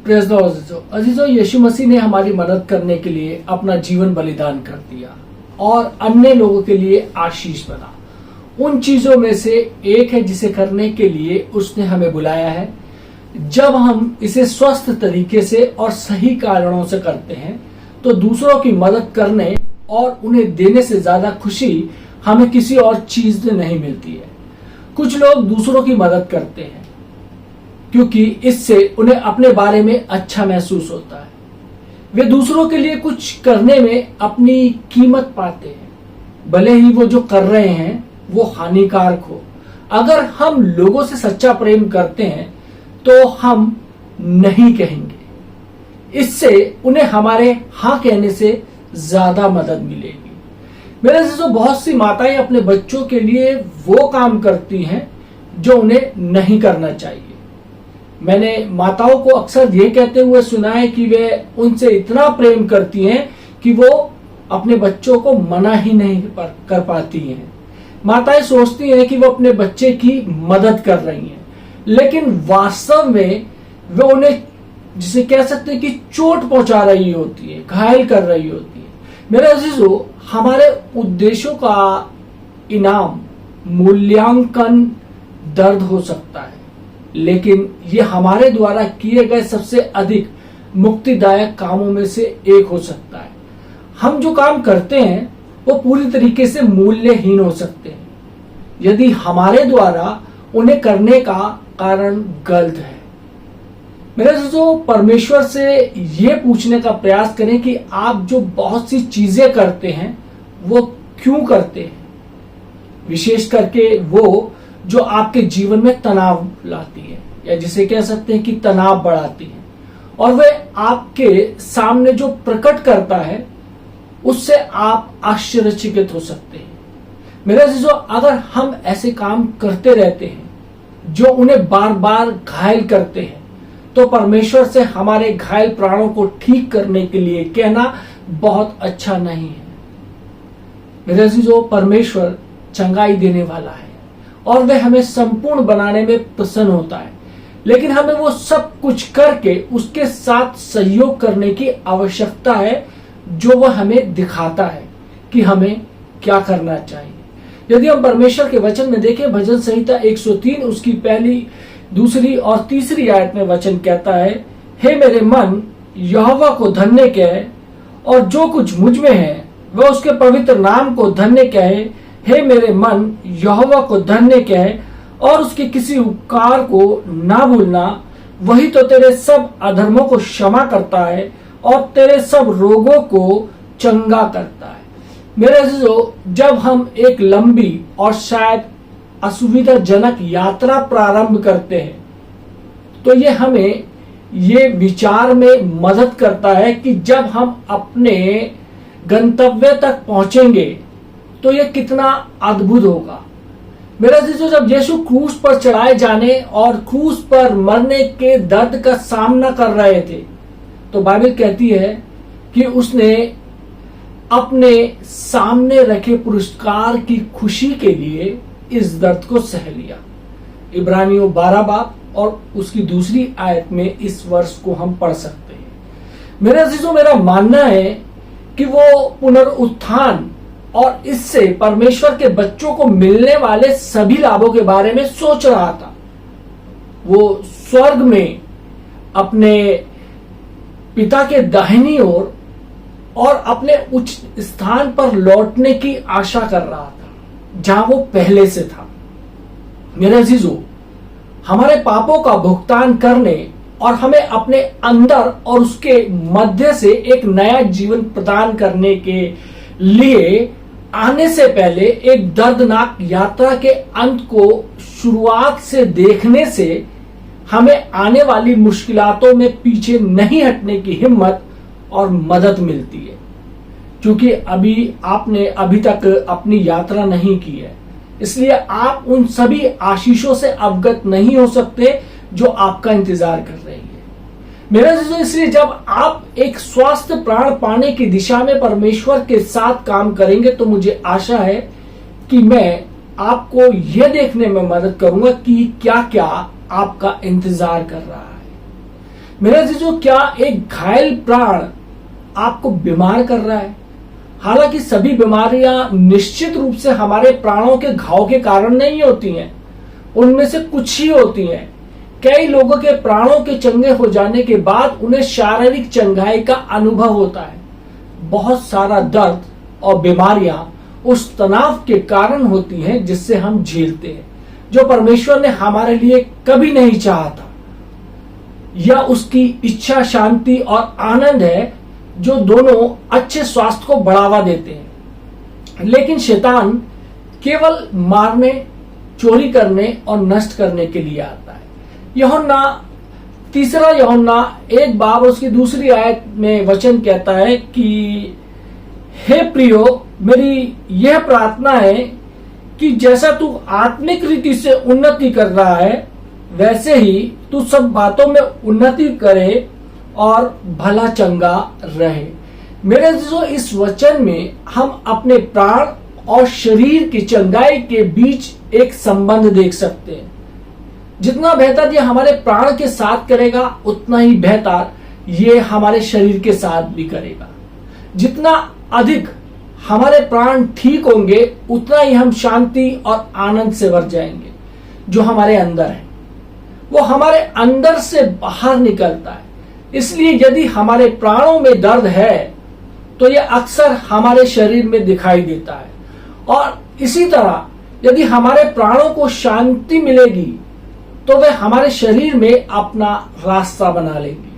Praise the अजीजों अजीजों, यीशु मसीह ने हमारी मदद करने के लिए अपना जीवन बलिदान कर दिया और अन्य लोगों के लिए आशीष बना। उन चीजों में से एक है जिसे करने के लिए उसने हमें बुलाया है। जब हम इसे स्वस्थ तरीके से और सही कारणों से करते हैं तो दूसरों की मदद करने और उन्हें देने से ज्यादा खुशी हमें किसी और चीज से नहीं मिलती है। कुछ लोग दूसरों की मदद करते हैं क्योंकि इससे उन्हें अपने बारे में अच्छा महसूस होता है। वे दूसरों के लिए कुछ करने में अपनी कीमत पाते हैं, भले ही वो जो कर रहे हैं वो हानिकारक हो। अगर हम लोगों से सच्चा प्रेम करते हैं तो हम नहीं कहेंगे, इससे उन्हें हमारे हाँ कहने से ज्यादा मदद मिलेगी। मेरे अजीजों, बहुत सी माताएं अपने बच्चों के लिए वो काम करती हैं जो उन्हें नहीं करना चाहिए। मैंने माताओं को अक्सर ये कहते हुए सुना है कि वे उनसे इतना प्रेम करती हैं कि वो अपने बच्चों को मना ही नहीं कर पाती हैं। माताएं सोचती हैं कि वो अपने बच्चे की मदद कर रही हैं, लेकिन वास्तव में वे उन्हें, जिसे कह सकते हैं कि चोट पहुंचा रही होती है, घायल कर रही होती है। मेरे अजीजों, हमारे उद्देश्यों का इनाम मूल्यांकन दर्द हो सकता है, लेकिन ये हमारे द्वारा किए गए सबसे अधिक मुक्तिदायक कामों में से एक हो सकता है। हम जो काम करते हैं वो पूरी तरीके से मूल्यहीन हो सकते हैं यदि हमारे द्वारा उन्हें करने का कारण गलत है। मेरे दोस्तों, परमेश्वर से ये पूछने का प्रयास करें कि आप जो बहुत सी चीजें करते हैं वो क्यों करते हैं, विशेष करके वो जो आपके जीवन में तनाव लाती है या जिसे कह सकते हैं कि तनाव बढ़ाती है, और वह आपके सामने जो प्रकट करता है उससे आप आश्चर्यचकित हो सकते हैं। मेरे अजीजों, अगर हम ऐसे काम करते रहते हैं जो उन्हें बार बार घायल करते हैं तो परमेश्वर से हमारे घायल प्राणों को ठीक करने के लिए कहना बहुत अच्छा नहीं है। मेरे अजीजों, परमेश्वर चंगाई देने वाला है और वह हमें संपूर्ण बनाने में प्रसन्न होता है, लेकिन हमें वो सब कुछ करके उसके साथ सहयोग करने की आवश्यकता है जो वह हमें दिखाता है कि हमें क्या करना चाहिए। यदि हम परमेश्वर के वचन में देखें, भजन संहिता 103 उसकी पहली, दूसरी और तीसरी आयत में वचन कहता है, हे मेरे मन यहोवा को धन्य कहे और जो कुछ मुझ में है वह उसके पवित्र नाम को धन्य कहे। हे मेरे मन यहोवा को धन्य कहे और उसके किसी उपकार को ना भूलना। वही तो तेरे सब अधर्मों को क्षमा करता है और तेरे सब रोगों को चंगा करता है। मेरे अजीजों, जब हम एक लंबी और शायद असुविधाजनक यात्रा प्रारंभ करते हैं तो ये हमें ये विचार में मदद करता है कि जब हम अपने गंतव्य तक पहुंचेंगे तो ये कितना अद्भुत होगा। मेरे अजीजों, जब यीशु क्रूस पर चढ़ाए जाने और क्रूस पर मरने के दर्द का सामना कर रहे थे तो बाइबल कहती है कि उसने अपने सामने रखे पुरस्कार की खुशी के लिए इस दर्द को सह लिया। इब्रानियों 12 बाब और उसकी दूसरी आयत में इस वर्ष को हम पढ़ सकते हैं। मेरे अजीजों, मेरा मानना है कि वो पुनरुत्थान और इससे परमेश्वर के बच्चों को मिलने वाले सभी लाभों के बारे में सोच रहा था। वो स्वर्ग में अपने पिता के दाहिनी ओर और अपने उच्च स्थान पर लौटने की आशा कर रहा था जहां वो पहले से था। मेरे अजीजों, हमारे पापों का भुगतान करने और हमें अपने अंदर और उसके मध्य से एक नया जीवन प्रदान करने के लिए आने से पहले एक दर्दनाक यात्रा के अंत को शुरुआत से देखने से हमें आने वाली मुश्किलातों में पीछे नहीं हटने की हिम्मत और मदद मिलती है, क्योंकि आपने अभी तक अपनी यात्रा नहीं की है, इसलिए आप उन सभी आशीषों से अवगत नहीं हो सकते जो आपका इंतजार कर रही है। मेरा दोस्तों, इसलिए जब आप एक स्वस्थ प्राण पाने की दिशा में परमेश्वर के साथ काम करेंगे तो मुझे आशा है कि मैं आपको यह देखने में मदद करूंगा कि क्या क्या आपका इंतजार कर रहा है। मेरे अजीजों, क्या एक घायल प्राण आपको बीमार कर रहा है? हालांकि सभी बीमारियां निश्चित रूप से हमारे प्राणों के घाव के कारण नहीं होती हैं, उनमें से कुछ ही होती हैं। कई लोगों के प्राणों के चंगे हो जाने के बाद उन्हें शारीरिक चंगाई का अनुभव होता है। बहुत सारा दर्द और बीमारियां उस तनाव के कारण होती हैं जिससे हम झेलते हैं, जो परमेश्वर ने हमारे लिए कभी नहीं चाहा था। यह उसकी इच्छा, शांति और आनंद है जो दोनों अच्छे स्वास्थ्य को बढ़ावा देते हैं। लेकिन शैतान केवल मारने, चोरी करने और नष्ट करने के लिए आता है। यूहन्ना 3 यूहन्ना 1 उसकी 2 आयत में वचन कहता है कि हे प्रियो, मेरी यह प्रार्थना है कि जैसा तू आत्मिक रीति से उन्नति कर रहा है, वैसे ही तू सब बातों में उन्नति करे और भला चंगा रहे। मेरे दोस्तों, इस वचन में हम अपने प्राण और शरीर की चंगाई के बीच एक संबंध देख सकते हैं। जितना बेहतर ये हमारे प्राण के साथ करेगा, उतना ही बेहतर ये हमारे शरीर के साथ भी करेगा। जितना अधिक हमारे प्राण ठीक होंगे, उतना ही हम शांति और आनंद से भर जाएंगे। जो हमारे अंदर है वो हमारे अंदर से बाहर निकलता है। इसलिए यदि हमारे प्राणों में दर्द है तो यह अक्सर हमारे शरीर में दिखाई देता है, और इसी तरह यदि हमारे प्राणों को शांति मिलेगी तो वे हमारे शरीर में अपना रास्ता बना लेंगे।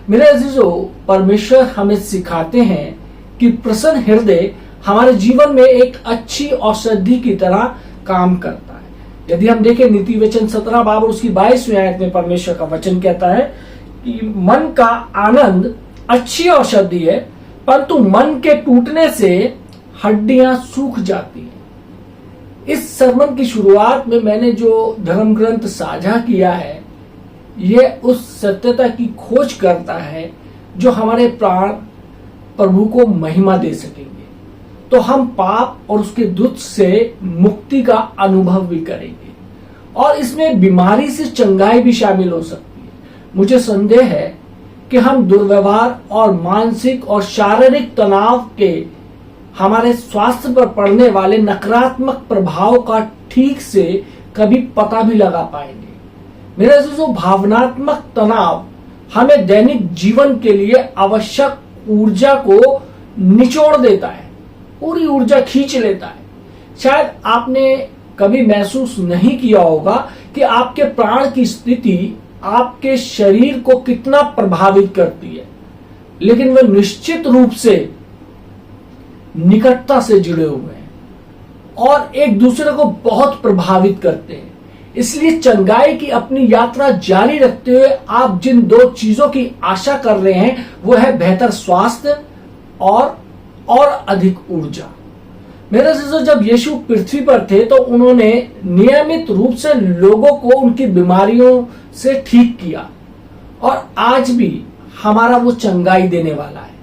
मेरे अजीजों, परमेश्वर हमें सिखाते हैं कि प्रसन्न हृदय हमारे जीवन में एक अच्छी औषधि की तरह काम करता है। यदि हम देखें नीति वचन 17 उसकी 22वीं आयत में परमेश्वर का वचन कहता है कि मन का आनंद अच्छी औषधि है, परंतु मन के टूटने से हड्डियां सूख जाती हैं। इस सरमन की शुरुआत में मैंने जो धर्म ग्रंथ साझा किया है, यह उस सत्यता की खोज करता है जो हमारे प्राण प्रभु को महिमा दे सकेंगे, तो हम पाप और उसके दुख से मुक्ति का अनुभव भी करेंगे, और इसमें बीमारी से चंगाई भी शामिल हो सकती है। मुझे संदेह है कि हम दुर्व्यवहार और मानसिक और शारीरिक तनाव के हमारे स्वास्थ्य पर पड़ने वाले नकारात्मक प्रभाव का ठीक से कभी पता भी लगा पाएंगे। मेरे अजीजों, भावनात्मक तनाव हमें दैनिक जीवन के लिए आवश्यक ऊर्जा को निचोड़ देता है, पूरी ऊर्जा खींच लेता है। शायद आपने कभी महसूस नहीं किया होगा कि आपके प्राण की स्थिति आपके शरीर को कितना प्रभावित करती है, लेकिन वे निश्चित रूप से निकटता से जुड़े हुए हैं और एक दूसरे को बहुत प्रभावित करते हैं। इसलिए चंगाई की अपनी यात्रा जारी रखते हुए आप जिन 2 चीजों की आशा कर रहे हैं, वो है बेहतर स्वास्थ्य और अधिक ऊर्जा। मेरे दोस्तों, जब यीशु पृथ्वी पर थे तो उन्होंने नियमित रूप से लोगों को उनकी बीमारियों से ठीक किया, और आज भी हमारा वो चंगाई देने वाला है।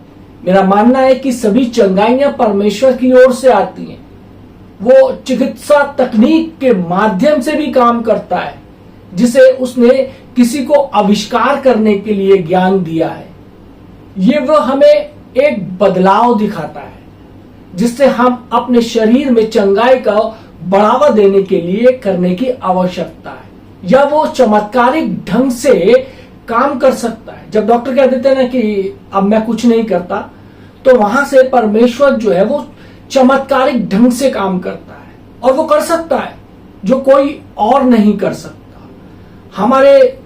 मेरा मानना है कि सभी चंगाइयां परमेश्वर की ओर से आती हैं। वो चिकित्सा तकनीक के माध्यम से भी काम करता है, जिसे उसने किसी को आविष्कार करने के लिए ज्ञान दिया है। ये वो हमें एक बदलाव दिखाता है जिससे हम अपने शरीर में चंगाई का बढ़ावा देने के लिए करने की आवश्यकता है, या वो चमत्कारिक ढंग से काम कर सकता है। जब डॉक्टर कह देते हैं ना कि अब मैं कुछ नहीं करता, तो वहां से परमेश्वर जो है वो चमत्कारिक ढंग से काम करता है, और वो कर सकता है जो कोई और नहीं कर सकता। हमारे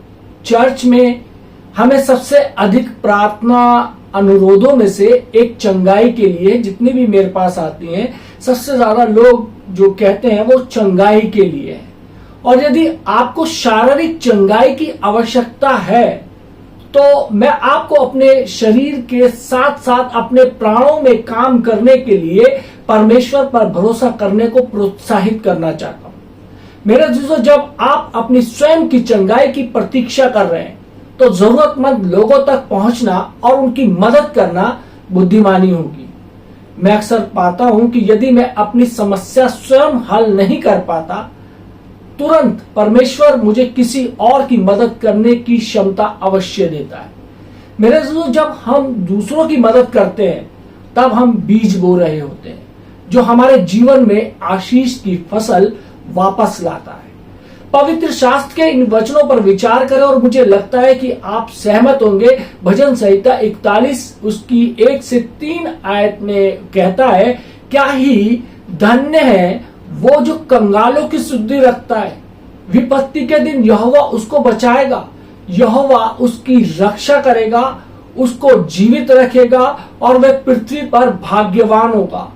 चर्च में हमें सबसे अधिक प्रार्थना अनुरोधों में से एक चंगाई के लिए, जितनी भी मेरे पास आती हैं, सबसे ज्यादा लोग जो कहते हैं वो चंगाई के लिए है। और यदि आपको शारीरिक चंगाई की आवश्यकता है, तो मैं आपको अपने शरीर के साथ साथ अपने प्राणों में काम करने के लिए परमेश्वर पर भरोसा करने को प्रोत्साहित करना चाहता हूं। मेरे दोस्तों, जब आप अपनी स्वयं की चंगाई की प्रतीक्षा कर रहे हैं, तो जरूरतमंद लोगों तक पहुंचना और उनकी मदद करना बुद्धिमानी होगी। मैं अक्सर पाता हूं कि यदि मैं अपनी समस्या स्वयं हल नहीं कर पाता, तुरंत परमेश्वर मुझे किसी और की मदद करने की क्षमता अवश्य देता है। मेरे दोस्तों, जब हम दूसरों की मदद करते हैं तब हम बीज बो रहे होते हैं जो हमारे जीवन में आशीष की फसल वापस लाता है। पवित्र शास्त्र के इन वचनों पर विचार करें और मुझे लगता है कि आप सहमत होंगे। भजन संहिता 41 उसकी 1 से 3 आयत में कहता है, क्या ही धन्य है वो जो कंगालों की सुधि रखता है। विपत्ति के दिन यहोवा उसको बचाएगा, यहोवा उसकी रक्षा करेगा, उसको जीवित रखेगा और वह पृथ्वी पर भाग्यवान होगा।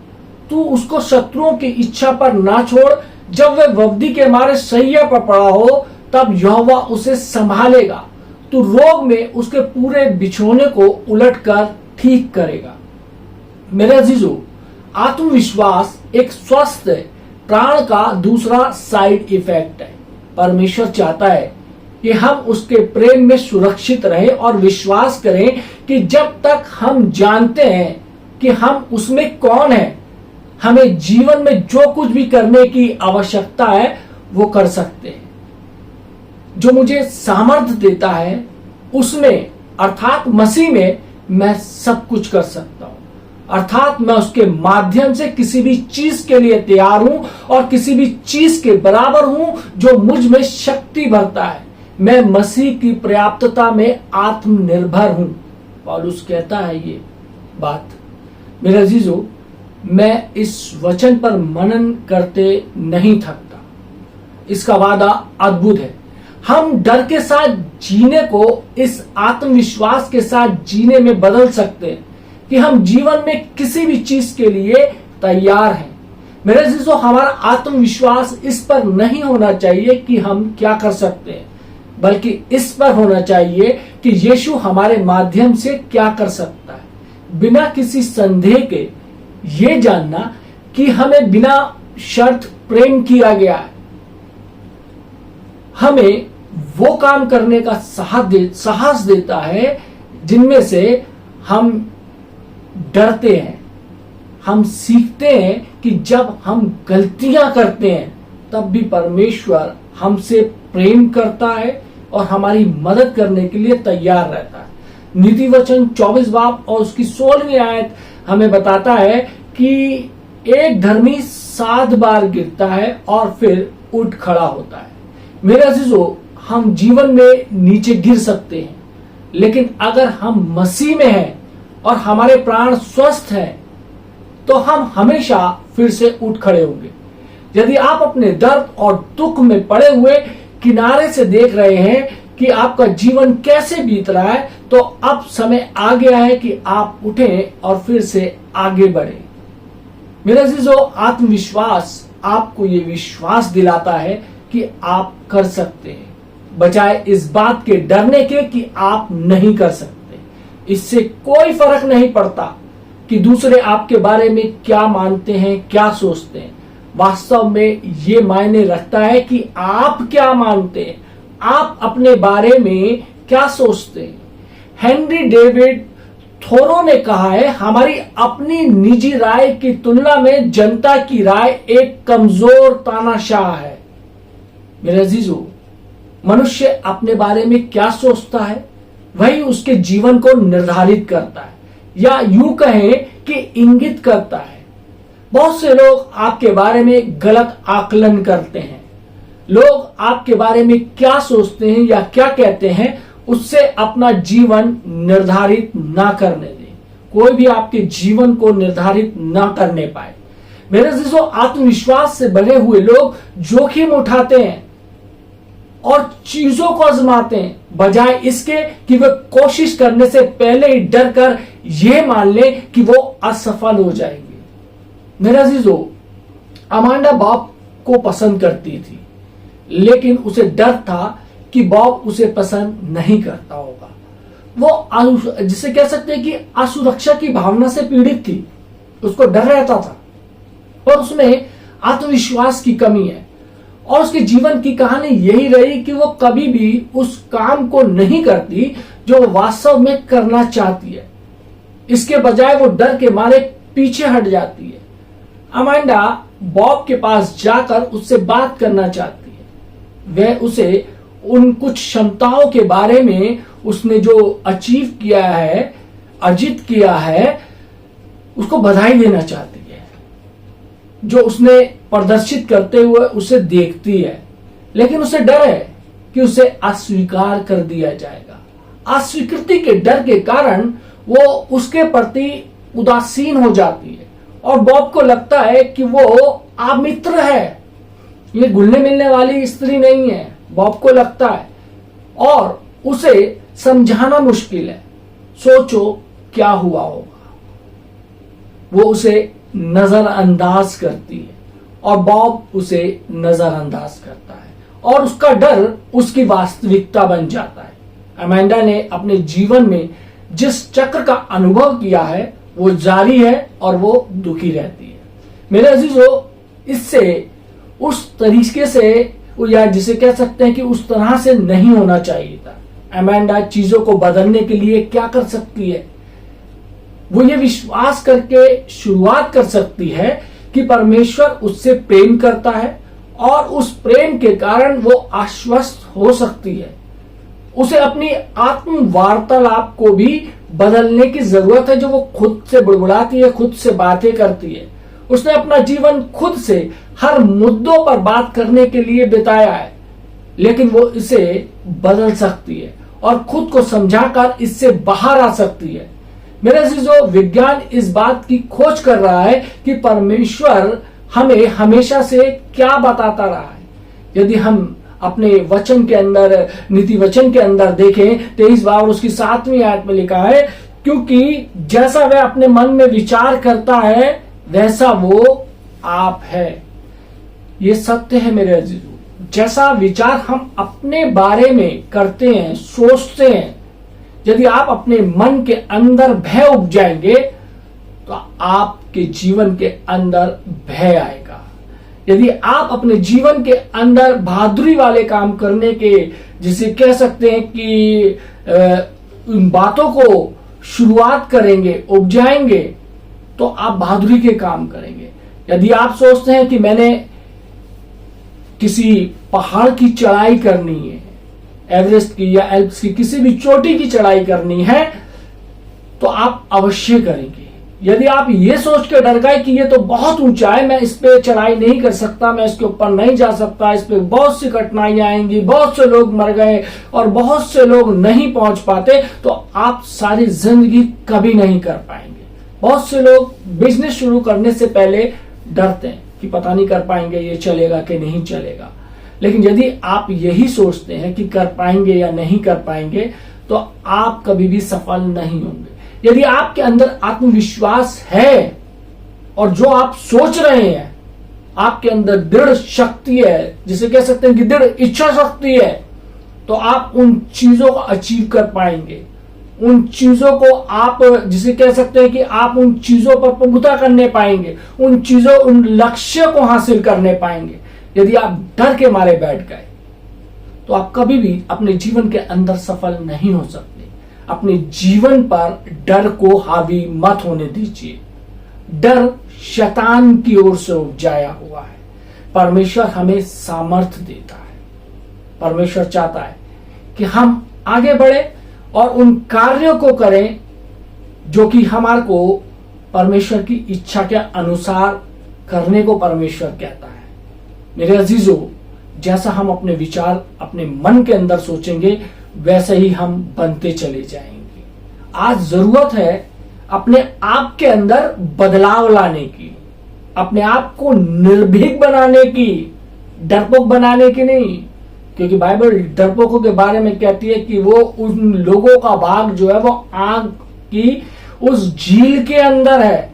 तू उसको शत्रुओं की इच्छा पर ना छोड़, जब वह वब्दी के मारे शैया पर पड़ा हो तब यहोवा उसे संभालेगा। तू रोग में उसके पूरे बिछोने को उलटकर ठीक करेगा। मेरे अजीजों, आत्मविश्वास एक स्वस्थ प्राण का दूसरा साइड इफेक्ट है। परमेश्वर चाहता है कि हम उसके प्रेम में सुरक्षित रहें और विश्वास करें कि जब तक हम जानते हैं कि हम उसमें कौन है, हमें जीवन में जो कुछ भी करने की आवश्यकता है वो कर सकते हैं। जो मुझे सामर्थ्य देता है उसमें अर्थात मसीह में मैं सब कुछ कर सकता हूं। अर्थात मैं उसके माध्यम से किसी भी चीज के लिए तैयार हूं और किसी भी चीज के बराबर हूं जो मुझ में शक्ति भरता है। मैं मसीह की पर्याप्तता में आत्मनिर्भर हूं। पौलुस कहता है ये बात। मेरे अजीजों, मैं इस वचन पर मनन करते नहीं थकता। इसका वादा अद्भुत है। हम डर के साथ जीने को इस आत्मविश्वास के साथ जीने में बदल सकते हैं कि हम जीवन में किसी भी चीज के लिए तैयार हैं। मेरे अजीजों, हमारा आत्मविश्वास इस पर नहीं होना चाहिए कि हम क्या कर सकते हैं, बल्कि इस पर होना चाहिए कि यीशु हमारे माध्यम से क्या कर सकता है। बिना किसी संदेह के ये जानना कि हमें बिना शर्त प्रेम किया गया है, हमें वो काम करने का साहस देता है जिनमें से हम डरते हैं। हम सीखते हैं कि जब हम गलतियां करते हैं तब भी परमेश्वर हमसे प्रेम करता है और हमारी मदद करने के लिए तैयार रहता है। नीति वचन 24 बाब और उसकी 16वीं आयत हमें बताता है कि एक धर्मी 7 बार गिरता है और फिर उठ खड़ा होता है। मेरे अजीजों, हम जीवन में नीचे गिर सकते हैं, लेकिन अगर हम मसीह में हैं और हमारे प्राण स्वस्थ हैं तो हम हमेशा फिर से उठ खड़े होंगे। यदि आप अपने दर्द और दुख में पड़े हुए किनारे से देख रहे हैं कि आपका जीवन कैसे बीत रहा है, तो अब समय आ गया है कि आप उठें और फिर से आगे बढ़ें। मेरे अजीजों, आत्मविश्वास आपको ये विश्वास दिलाता है कि आप कर सकते हैं, बजाय इस बात के डरने के कि आप नहीं कर सकते। इससे कोई फर्क नहीं पड़ता कि दूसरे आपके बारे में क्या मानते हैं, क्या सोचते हैं। वास्तव में ये मायने रखता है कि आप क्या मानते हैं, आप अपने बारे में क्या सोचते हैं। हेनरी डेविड थोरो ने कहा है, हमारी अपनी निजी राय की तुलना में जनता की राय एक कमजोर तानाशाह है। मेरे अजीजों, मनुष्य अपने बारे में क्या सोचता है वही उसके जीवन को निर्धारित करता है, या यूं कहें कि इंगित करता है। बहुत से लोग आपके बारे में गलत आकलन करते हैं। लोग आपके बारे में क्या सोचते हैं या क्या कहते हैं उससे अपना जीवन निर्धारित ना करने दें। कोई भी आपके जीवन को निर्धारित ना करने पाए। मेरे अजीजों, आत्मविश्वास से भरे हुए लोग जोखिम उठाते हैं और चीजों को आजमाते हैं, बजाय इसके कि वे कोशिश करने से पहले ही डर कर यह मान ले कि वो असफल हो जाएंगे। मेरे अजीजों, अमांडा बॉब को पसंद करती थी, लेकिन उसे डर था कि बॉब उसे पसंद नहीं करता होगा। वो जिसे कह सकते हैं कि असुरक्षा की भावना से पीड़ित थी। उसको डर रहता था और उसमें आत्मविश्वास की कमी है। और उसके जीवन की कहानी यही रही कि वो कभी भी उस काम को नहीं करती जो वो वास्तव में करना चाहती है। इसके बजाय वो डर के मारे पीछे हट जाती है। अमांडा बॉब के पास जाकर उससे बात करना चाहती है। वह उसे उन कुछ क्षमताओं के बारे में उसने जो अचीव किया है, अर्जित किया है, उसको बधाई देना चाहती है। जो उसने प्रदर्शित करते हुए उसे देखती है, लेकिन उसे डर है कि उसे अस्वीकार कर दिया जाएगा। अस्वीकृति के डर के कारण वो उसके प्रति उदासीन हो जाती है और बॉब को लगता है कि वो अमित्र है, ये घुलने मिलने वाली स्त्री नहीं है, बॉब को लगता है, और उसे समझाना मुश्किल है। सोचो क्या हुआ होगा। वो उसे नजरअंदाज करती है और बॉब उसे नजरअंदाज करता है और उसका डर उसकी वास्तविकता बन जाता है। अमेंडा ने अपने जीवन में जिस चक्र का अनुभव किया है वो जारी है और वो दुखी रहती है। मेरे अजीजों, इससे उस तरीके से, या जिसे कह सकते हैं कि उस तरह से नहीं होना चाहिए था। अमेंडा चीजों को बदलने के लिए क्या कर सकती है? वो ये विश्वास करके शुरुआत कर सकती है कि परमेश्वर उससे प्रेम करता है और उस प्रेम के कारण वो आश्वस्त हो सकती है। उसे अपनी आत्म वार्तालाप को भी बदलने की जरूरत है, जो वो खुद से बुड़बुड़ाती है, खुद से बातें करती है। उसने अपना जीवन खुद से हर मुद्दों पर बात करने के लिए बिताया है, लेकिन वो इसे बदल सकती है और खुद को समझाकर इससे बाहर आ सकती है। मेरे अजीजों, विज्ञान इस बात की खोज कर रहा है कि परमेश्वर हमें हमेशा से क्या बताता रहा है। यदि हम अपने वचन के अंदर, नीति वचन के अंदर देखें, 23 बार उसकी 7वीं आयत में लिखा है, क्योंकि जैसा वह अपने मन में विचार करता है वैसा वो आप है। ये सत्य है मेरे अजीजों। जैसा विचार हम अपने बारे में करते हैं, सोचते हैं, यदि आप अपने मन के अंदर भय उपजाएंगे तो आपके जीवन के अंदर भय आएगा। यदि आप अपने जीवन के अंदर बहादुरी वाले काम करने के, जिसे कह सकते हैं कि उन बातों को शुरुआत करेंगे, उपजाएंगे, तो आप बहादुरी के काम करेंगे। यदि आप सोचते हैं कि मैंने किसी पहाड़ की चढ़ाई करनी है, एवरेस्ट की या एल्प्स की किसी भी चोटी की चढ़ाई करनी है, तो आप अवश्य करेंगे। यदि आप ये सोच के डर गए कि ये तो बहुत ऊंचा है, मैं इस पे चढ़ाई नहीं कर सकता, मैं इसके ऊपर नहीं जा सकता, इस पे बहुत सी कठिनाइयां आएंगी, बहुत से लोग मर गए और बहुत से लोग नहीं पहुंच पाते, तो आप सारी जिंदगी कभी नहीं कर पाएंगे। बहुत से लोग बिजनेस शुरू करने से पहले डरते हैं कि पता नहीं कर पाएंगे, ये चलेगा कि नहीं चलेगा। लेकिन यदि आप यही सोचते हैं कि कर पाएंगे या नहीं कर पाएंगे, तो आप कभी भी सफल नहीं होंगे। यदि आपके अंदर आत्मविश्वास है और जो आप सोच रहे हैं, आपके अंदर दृढ़ शक्ति है, जिसे कह सकते हैं कि दृढ़ इच्छा शक्ति है, तो आप उन चीजों को अचीव कर पाएंगे। उन चीजों को आप, जिसे कह सकते हैं कि आप उन चीजों पर प्रभुता करने पाएंगे, उन लक्ष्य को हासिल करने पाएंगे। यदि आप डर के मारे बैठ गए तो आप कभी भी अपने जीवन के अंदर सफल नहीं हो सकते। अपने जीवन पर डर को हावी मत होने दीजिए। डर शैतान की ओर से उपजाया हुआ है। परमेश्वर हमें सामर्थ्य देता है। परमेश्वर चाहता है कि हम आगे बढ़े और उन कार्यों को करें जो कि हमारे को परमेश्वर की इच्छा के अनुसार करने को परमेश्वर कहता है। मेरे अजीजों, जैसा हम अपने विचार अपने मन के अंदर सोचेंगे, वैसे ही हम बनते चले जाएंगे। आज जरूरत है अपने आप के अंदर बदलाव लाने की, अपने आप को निर्भीक बनाने की, डरपोक बनाने की नहीं। क्योंकि बाइबल डरपोकों के बारे में कहती है कि वो उन लोगों का भाग जो है वो आग की उस झील के अंदर है।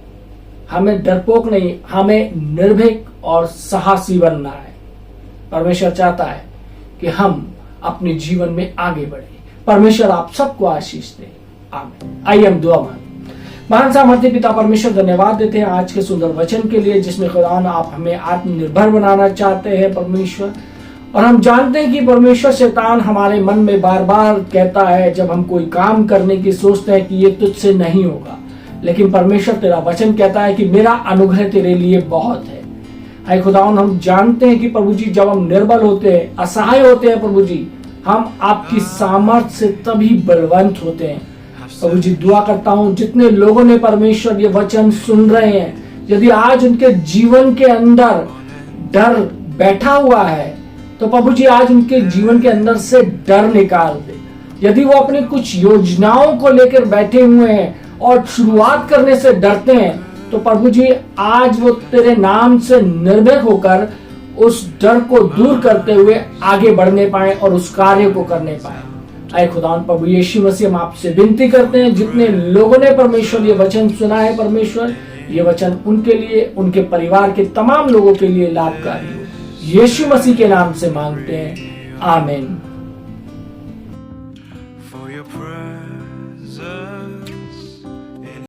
हमें डरपोक नहीं, हमें निर्भीक और साहसी बनना है। परमेश्वर चाहता है कि हम अपने जीवन में आगे बढ़े। परमेश्वर आप सबको आशीष दे। आमीन। आइए हम दुआ मांगें। महान सामर्थ्य पिता परमेश्वर, धन्यवाद देते हैं आज के सुंदर वचन के लिए, जिसमें खुदावन आप हमें आत्मनिर्भर बनाना चाहते हैं परमेश्वर। और हम जानते हैं कि परमेश्वर शैतान हमारे मन में बार बार कहता है, जब हम कोई काम करने की सोचते हैं कि ये तुझसे नहीं होगा, लेकिन परमेश्वर तेरा वचन कहता है कि मेरा अनुग्रह तेरे लिए बहुत है। हाय खुदावन, हम जानते हैं कि प्रभु जी, जब हम निर्बल होते हैं, असहाय होते हैं प्रभु जी, हम आपकी सामर्थ्य से तभी बलवंत होते हैं। प्रभु जी, दुआ करता हूं जितने लोगों ने परमेश्वर ये वचन सुन रहे हैं, यदि आज उनके जीवन के अंदर डर बैठा हुआ है, तो प्रभु जी आज उनके जीवन के अंदर से डर निकाल दे। यदि वो अपनी कुछ योजनाओं को लेकर बैठे हुए हैं और शुरुआत करने से डरते हैं, तो प्रभु जी आज वो तेरे नाम से निर्भय होकर उस डर को दूर करते हुए आगे बढ़ने पाए और उस कार्य को करने पाए। आए खुदावन प्रभु यीशु मसीह, हम आपसे विनती करते हैं जितने लोगों ने परमेश्वर ये वचन सुना है, परमेश्वर ये वचन उनके लिए, उनके परिवार के तमाम लोगों के लिए लाभकारी हो। यीशु मसीह के नाम से मांगते हैं, आमीन।